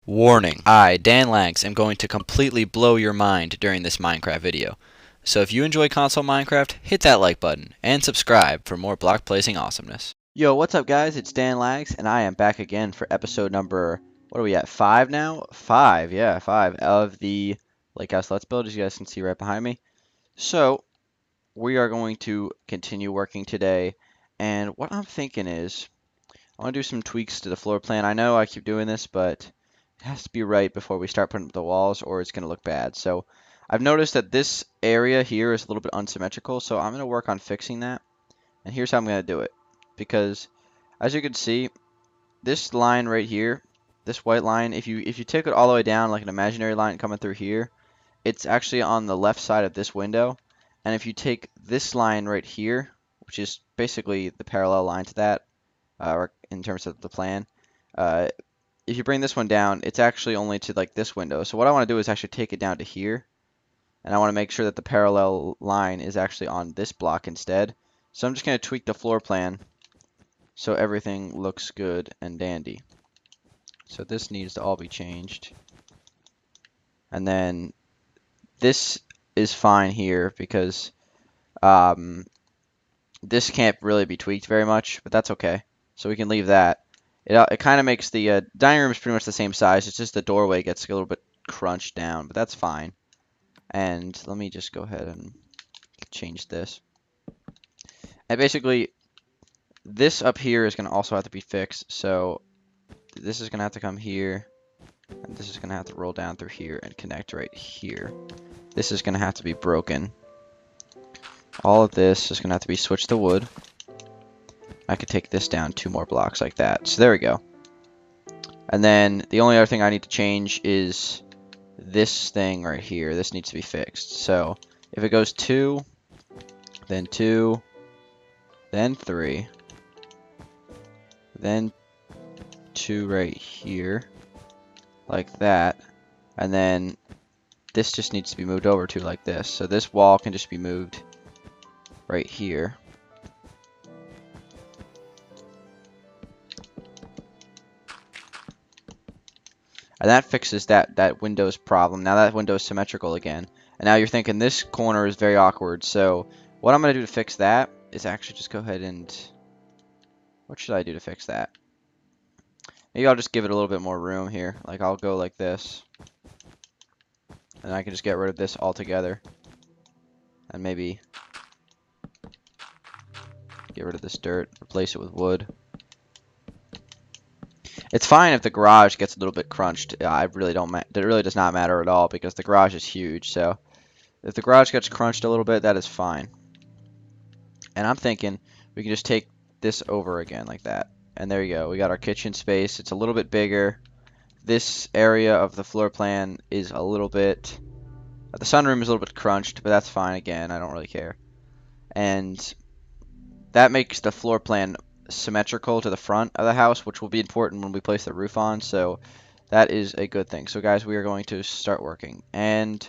Warning, I, Dan Lags, am going to completely blow your mind during this Minecraft video. So if you enjoy console Minecraft, hit that like button, and subscribe for more block placing awesomeness. Yo, what's up guys? It's Dan Lags, and I am back again for episode number, what are we at, 5 now? 5, yeah, 5 of the Lake House Let's Build, as you guys can see right behind me. So, we are going to continue working today, and what I'm thinking is, I want to do some tweaks to the floor plan. I know I keep doing this, but it has to be right before we start putting up the walls, or it's going to look bad. So, I've noticed that this area here is a little bit unsymmetrical, so I'm going to work on fixing that, and here's how I'm going to do it. Because as you can see, this line right here, this white line, if you take it all the way down like an imaginary line coming through here, it's actually on the left side of this window. And if you take this line right here, which is basically the parallel line to that, or in terms of the plan, uh, if you bring this one down, it's actually only to like this window. So what I want to do is actually take it down to here, and I want to make sure that the parallel line is actually on this block instead. So I'm just going to tweak the floor plan so everything looks good and dandy. So this needs to all be changed. And then this is fine here because this can't really be tweaked very much, but that's okay. So we can leave that. It kind of makes the dining room is pretty much the same size. It's just the doorway gets a little bit crunched down, but that's fine. And let me just go ahead and change this. And basically, this up here is going to also have to be fixed. So this is going to have to come here. And this is going to have to roll down through here and connect right here. This is going to have to be broken. All of this is going to have to be switched to wood. I could take this down 2 more blocks like that. So there we go. And then the only other thing I need to change is this thing right here. This needs to be fixed. So if it goes 2, then 2, then 3, then 2 right here, like that, and then this just needs to be moved over to like this. So this wall can just be moved right here. And that fixes that window's problem. Now that window is symmetrical again. And now you're thinking this corner is very awkward. So what I'm going to do to fix that is actually just go ahead and... What should I do to fix that? Maybe I'll just give it a little bit more room here. Like I'll go like this. And I can just get rid of this altogether. And maybe get rid of this dirt, replace it with wood. It's fine if the garage gets a little bit crunched. I really don't. It really does not matter at all because the garage is huge. So if the garage gets crunched a little bit, that is fine. And I'm thinking we can just take this over again like that. And there you go. We got our kitchen space. It's a little bit bigger. This area of the floor plan is a little bit... The sunroom is a little bit crunched, but that's fine again. I don't really care. And that makes the floor plan symmetrical to the front of the house, which will be important when we place the roof on. So that is a good thing. So guys, we are going to start working. And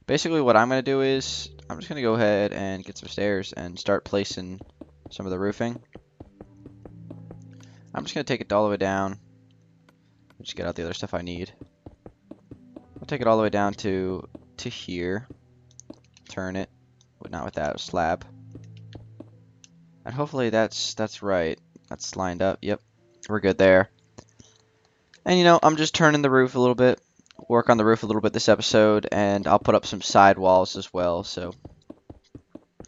basically what I'm going to do is I'm just going to go ahead and get some stairs and start placing some of the roofing. I'm just going to take it all the way down. Just get out the other stuff I need. I'll take it all the way down to here. Turn it, but not with that slab. And hopefully that's right. That's lined up. Yep, we're good there. And you know, I'm just turning the roof a little bit. Work on the roof a little bit this episode, and I'll put up some side walls as well. So,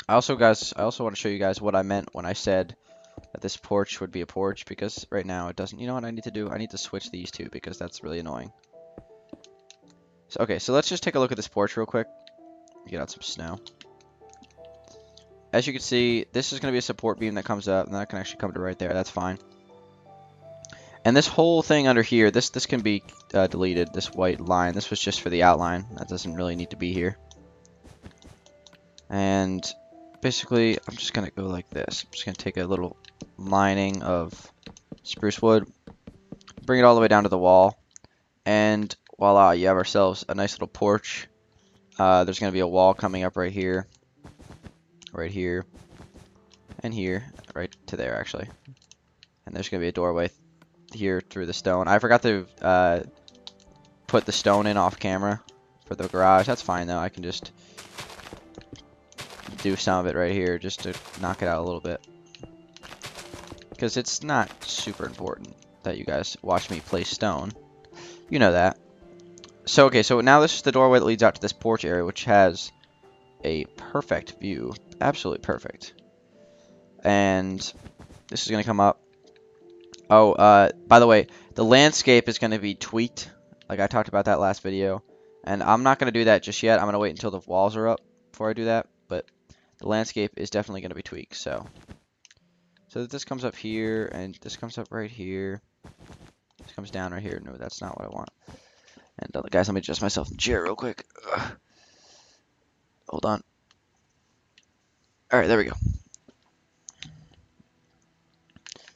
I also want to show you guys what I meant when I said that this porch would be a porch, because right now it doesn't. You know what I need to do? I need to switch these two because that's really annoying. So, okay, so let's just take a look at this porch real quick. Get out some snow. As you can see, this is going to be a support beam that comes up, and that can actually come to right there. That's fine. And this whole thing under here, this can be deleted, this white line. This was just for the outline. That doesn't really need to be here. And basically, I'm just going to go like this. I'm just going to take a little lining of spruce wood, bring it all the way down to the wall, and voila, you have ourselves a nice little porch. There's going to be a wall coming up right here, and here, right to there actually. And there's going to be a doorway here through the stone. I forgot to put the stone in off camera for the garage. That's fine though. I can just do some of it right here just to knock it out a little bit. Because it's not super important that you guys watch me place stone. You know that. So, okay, so now this is the doorway that leads out to this porch area, which has a perfect view. Absolutely perfect. And this is going to come up. Oh, by the way, the landscape is going to be tweaked. Like I talked about that last video. And I'm not going to do that just yet. I'm going to wait until the walls are up before I do that. But the landscape is definitely going to be tweaked. So this comes up here, and this comes up right here. This comes down right here. No, that's not what I want. And guys, let me adjust myself in the chair real quick. Hold on. All right, there we go.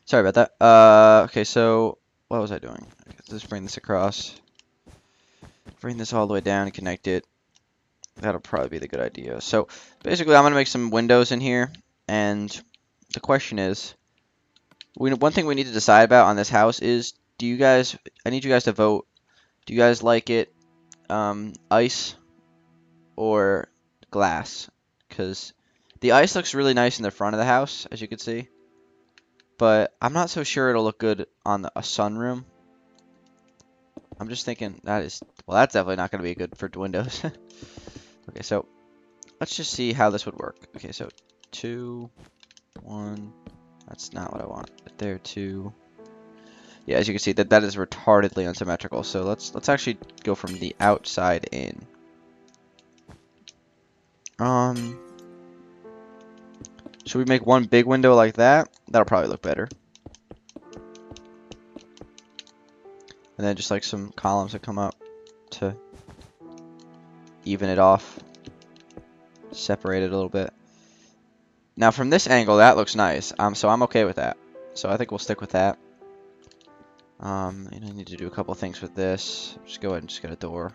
Sorry about that. Okay, so what was I doing? Let's bring this across. Bring this all the way down and connect it. That'll probably be the good idea. So basically, I'm gonna make some windows in here, and the question is, one thing we need to decide about on this house is, I need you guys to vote. Do you guys like it ice or glass? Because the ice looks really nice in the front of the house, as you can see. But I'm not so sure it'll look good on a sunroom. I'm just thinking that's definitely not going to be good for windows. Okay, so let's just see how this would work. Okay, so 2, 1. That's not what I want. But there, 2. Yeah, as you can see, that is retardedly unsymmetrical. So let's actually go from the outside in. Should we make one big window like that? That'll probably look better. And then just like some columns that come up to even it off. Separate it a little bit. Now from this angle, that looks nice. So I'm okay with that. So I think we'll stick with that. And I need to do a couple things with this. Just go ahead and just get a door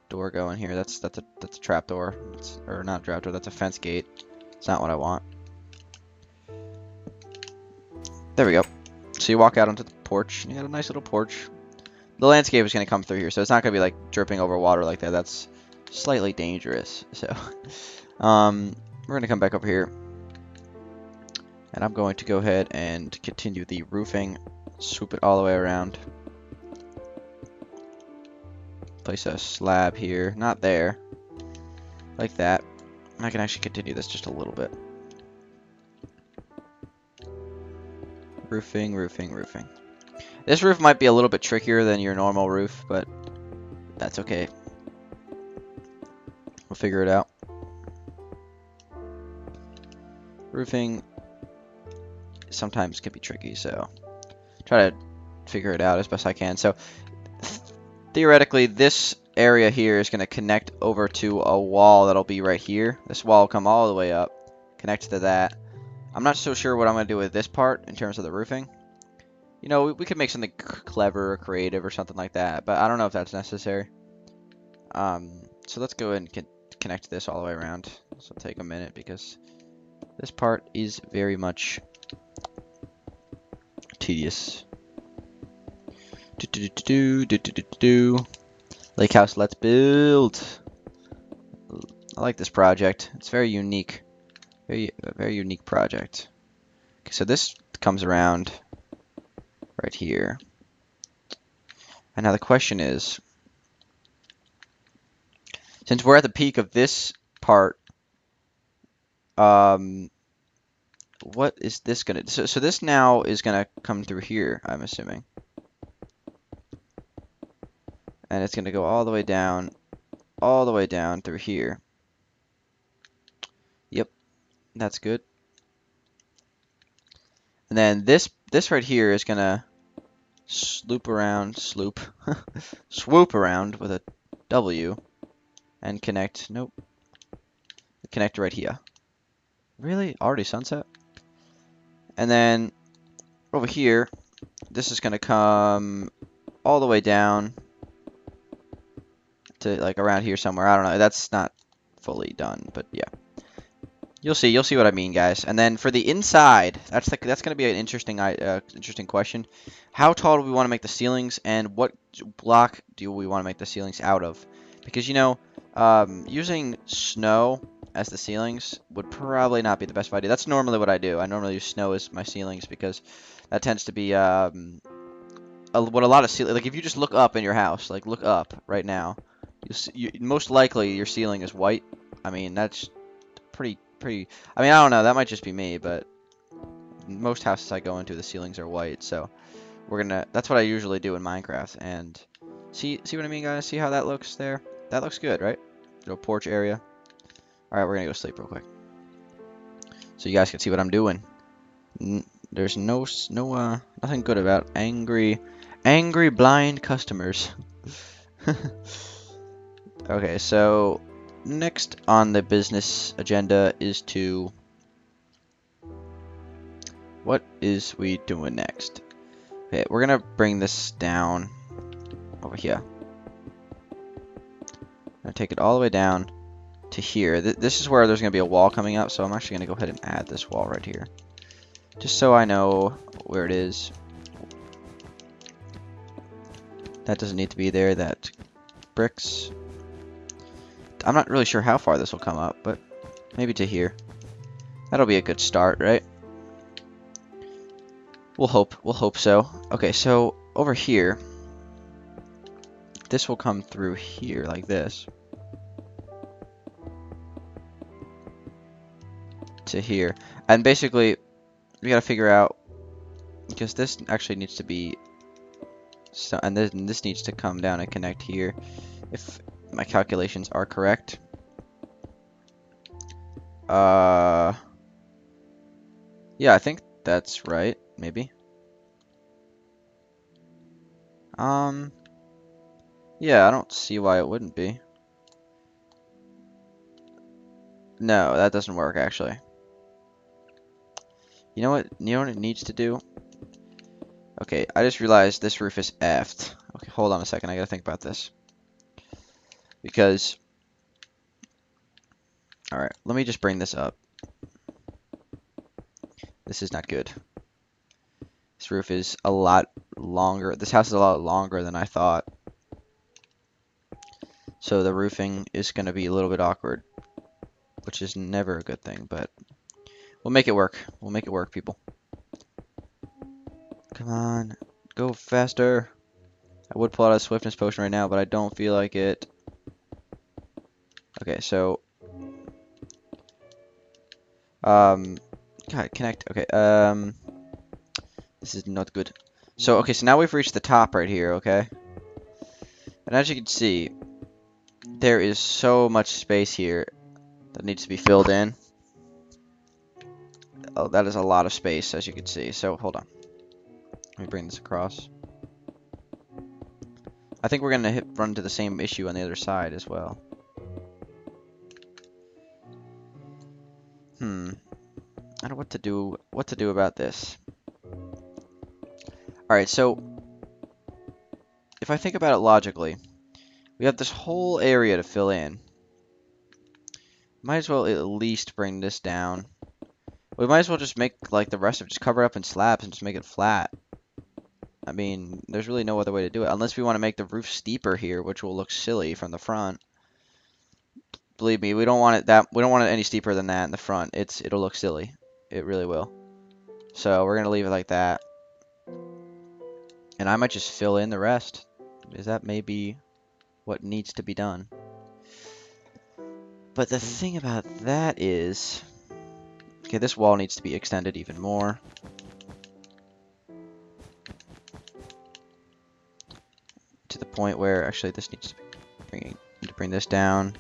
going here. That's a trap door. Or not a trap door. That's a fence gate. It's not what I want. There we go. So you walk out onto the porch. You got a nice little porch. The landscape is going to come through here, so it's not going to be like dripping over water like that. That's slightly dangerous. So we're going to come back over here. And I'm going to go ahead and continue the roofing. Swoop it all the way around. Place a slab here. Not there. Like that. I can actually continue this just a little bit. Roofing, roofing, roofing. This roof might be a little bit trickier than your normal roof, but that's okay. We'll figure it out. Roofing sometimes can be tricky, so try to figure it out as best I can. So theoretically, this area here is going to connect over to a wall that'll be right here. This wall will come all the way up, connect to that. I'm not so sure what I'm going to do with this part in terms of the roofing. You know, we could make something clever or creative or something like that, but I don't know if that's necessary. So let's go ahead and connect this all the way around. This will take a minute because this part is very much tedious. Lake house, let's build. I like this project. It's very unique. Very unique project. Okay, so this comes around right here. And now the question is, since we're at the peak of this part, what is this gonna? So this now is gonna come through here, I'm assuming, and it's gonna go all the way down through here. Yep, that's good. And then this right here is gonna swoop around with a W and connect. Nope. Connect right here. Really? Already sunset? And then over here, this is gonna come all the way down to like around here somewhere. I don't know. That's not fully done, but yeah. You'll see what I mean, guys. And then for the inside, that's going to be an interesting question. How tall do we want to make the ceilings, and what block do we want to make the ceilings out of? Because using snow as the ceilings would probably not be the best idea. That's normally what I do. I normally use snow as my ceilings because that tends to be what a lot of like if you just look up in your house, like look up right now, most likely your ceiling is white. I mean, that's pretty. I mean, I don't know. That might just be me, but most houses I go into, the ceilings are white. So That's what I usually do in Minecraft. And see what I mean, guys? See how that looks there? That looks good, right? Little porch area. All right, we're gonna go sleep real quick, so you guys can see what I'm doing. There's nothing good about angry blind customers. Okay, so next on the business agenda is what is we doing next? Okay, we're gonna bring this down over here. I'm gonna take it all the way down to here. This is where there's gonna be a wall coming up, so I'm actually gonna go ahead and add this wall right here, just so I know where it is. That doesn't need to be there. That bricks. I'm not really sure how far this will come up, but maybe to here. That'll be a good start, right? We'll hope so. Okay, so over here, this will come through here like this to here, and basically we gotta figure out, because this actually needs to be and this needs to come down and connect here, if my calculations are correct. Yeah, I think that's right, maybe. Yeah, I don't see why it wouldn't be. No, that doesn't work, actually. You know what it needs to do? Okay, I just realized this roof is effed. Okay, hold on a second, I gotta think about this. Because, alright, let me just bring this up. This is not good. This roof is a lot longer. This house is a lot longer than I thought. So the roofing is going to be a little bit awkward, which is never a good thing, but we'll make it work. We'll make it work, people. Come on, go faster. I would pull out a swiftness potion right now, but I don't feel like it. Okay, so God, connect. Okay, this is not good. So okay, so now we've reached the top right here, okay? And as you can see, there is so much space here that needs to be filled in. Oh, that is a lot of space, as you can see. So hold on. Let me bring this across. I think we're gonna run into the same issue on the other side as well. I don't know what to do about this. Alright, so if I think about it logically, we have this whole area to fill in. Might as well at least bring this down. We might as well just make like the rest of it, just cover it up in slabs and just make it flat. I mean, there's really no other way to do it, unless we want to make the roof steeper here, which will look silly from the front. Believe me, we don't want it any steeper than that in the front. It'll look silly. It really will. So we're gonna leave it like that. And I might just fill in the rest, because that may be what needs to be done. But the thing about that is, okay, this wall needs to be extended even more. To the point where actually this needs to be bring this down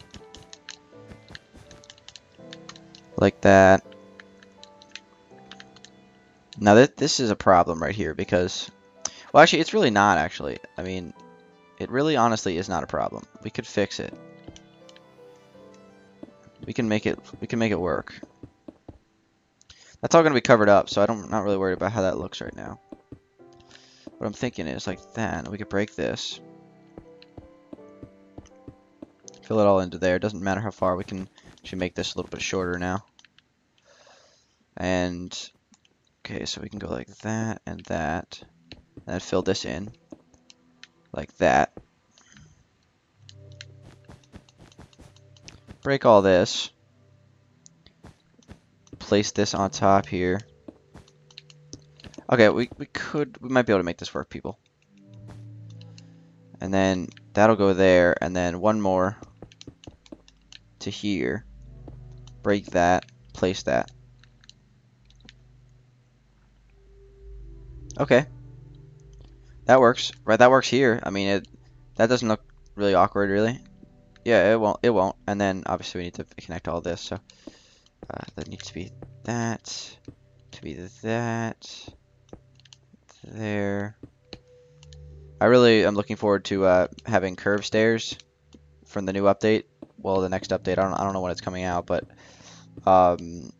like that. Now this is a problem right here because, well, actually it's really not actually. I mean, it really honestly is not a problem. We could fix it. We can make it work. That's all going to be covered up, so I'm not really worried about how that looks right now. What I'm thinking is like that. We could break this. Fill it all into there. It doesn't matter how far. We can actually make this a little bit shorter now. And okay, so we can go like that and that, and then fill this in like that. Break all this. Place this on top here. Okay, we might be able to make this work, people. And then that'll go there, and then one more to here. Break that, place that. Okay, that works. Right, that works here. I mean, that doesn't look really awkward, really. Yeah, it won't. And then obviously we need to connect all this, so that needs to be that, to be that, there. I really am looking forward to having curved stairs from the new update. Well, the next update, I don't know when it's coming out, but I'm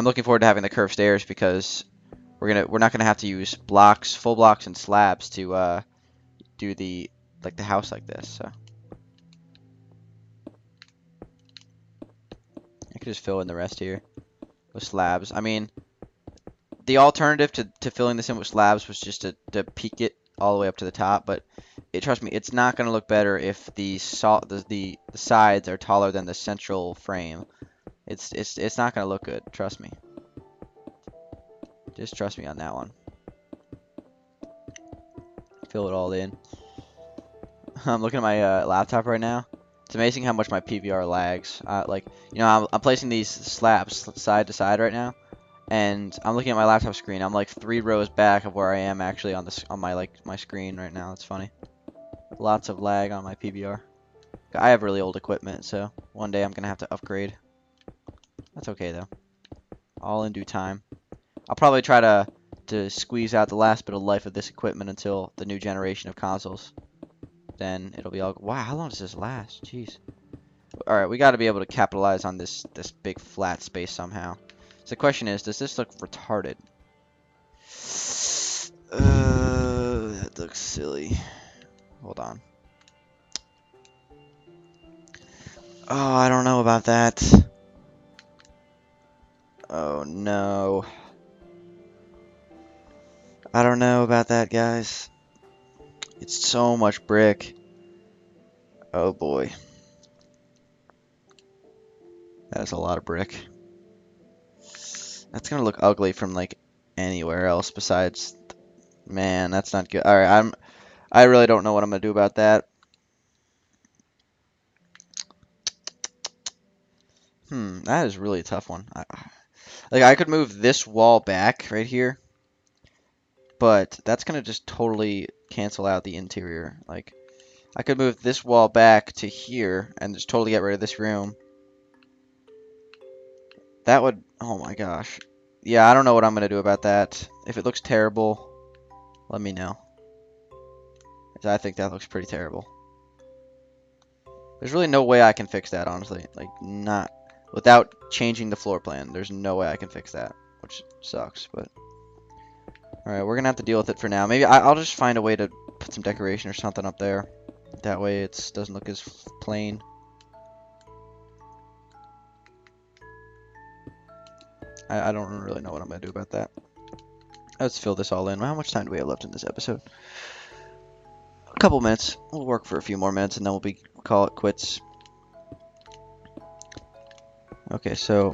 looking forward to having the curved stairs because we're not gonna have to use blocks, full blocks, and slabs to do the house like this. So I could just fill in the rest here with slabs. I mean, the alternative to filling this in with slabs was just to peak it all the way up to the top, but trust me, it's not gonna look better if the sides are taller than the central frame. It's not gonna look good. Trust me. Just trust me on that one. Fill it all in. I'm looking at my laptop right now. It's amazing how much my PVR lags. Like, you know, I'm placing these slabs side to side right now, and I'm looking at my laptop screen. I'm like 3 rows back of where I am actually on my screen right now. It's funny. Lots of lag on my PVR. I have really old equipment, so one day I'm gonna have to upgrade. That's okay though. All in due time. I'll probably try to squeeze out the last bit of life of this equipment until the new generation of consoles. Then it'll be all. Wow, how long does this last? Jeez. All right, we got to be able to capitalize on this big flat space somehow. So the question is, does this look retarded? That looks silly. Hold on. Oh, I don't know about that. Oh no. I don't know about that, guys. It's so much brick. Oh boy. That is a lot of brick. That's gonna look ugly from like anywhere else besides. Man, that's not good. All right, I really don't know what I'm gonna do about that. That is really a tough one. Like I could move this wall back right here, but that's gonna just totally cancel out the interior. Like I could move this wall back to here and just totally get rid of this room. That would, oh my gosh. Yeah, I don't know what I'm gonna do about that. If it looks terrible, let me know. 'Cause I think that looks pretty terrible. There's really no way I can fix that, honestly. Like, not without changing the floor plan. There's no way I can fix that, which sucks. But all right, we're gonna have to deal with it for now. Maybe I'll just find a way to put some decoration or something up there. That way it doesn't look as plain. I don't really know what I'm gonna do about that. Let's fill this all in. How much time do we have left in this episode? A couple minutes. We'll work for a few more minutes and then we'll call it quits. Okay, so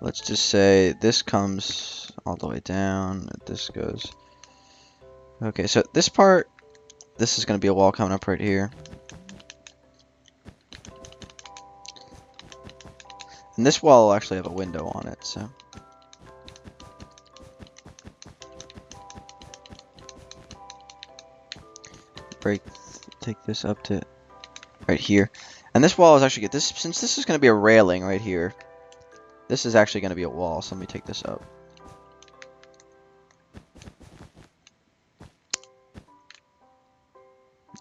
let's just say this comes all the way down. This goes. Okay, so this part, this is going to be a wall coming up right here. And this wall will actually have a window on it, so. Take this up to right here. And this wall is actually good. Since this is going to be a railing right here, this is actually going to be a wall, so let me take this up.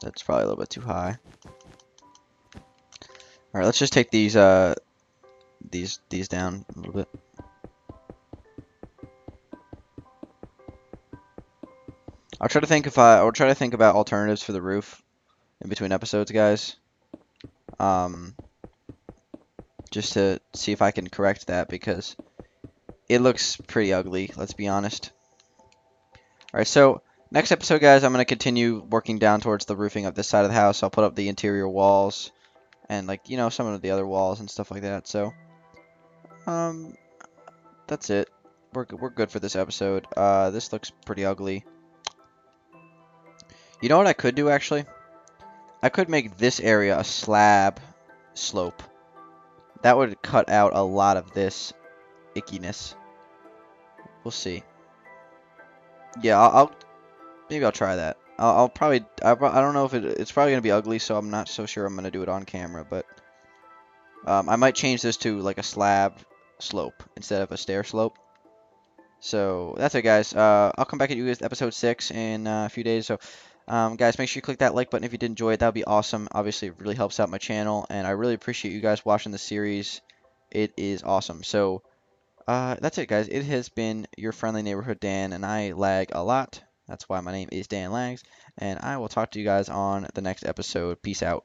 That's probably a little bit too high. All right, let's just take these down a little bit. I'll try to think about alternatives for the roof in between episodes, guys. Just to see if I can correct that because it looks pretty ugly, let's be honest. Alright, so next episode, guys, I'm going to continue working down towards the roofing of this side of the house. I'll put up the interior walls and, like, you know, some of the other walls and stuff like that. So, um, that's it. We're good for this episode. This looks pretty ugly. You know what I could do, actually? I could make this area a slab slope. That would cut out a lot of this ickiness. We'll see. Yeah, maybe I'll try that. I'll probably I don't know if it's probably gonna be ugly, so I'm not so sure I'm gonna do it on camera, but I might change this to like a slab slope instead of a stair slope. So that's it, guys. I'll come back at you with episode 6 in a few days. So, guys, make sure you click that like button if you did enjoy it. That would be awesome. Obviously, it really helps out my channel, and I really appreciate you guys watching the series. It is awesome. So, that's it, guys. It has been your friendly neighborhood Dan, and I lag a lot. That's why my name is Dan Lags, and I will talk to you guys on the next episode. Peace out.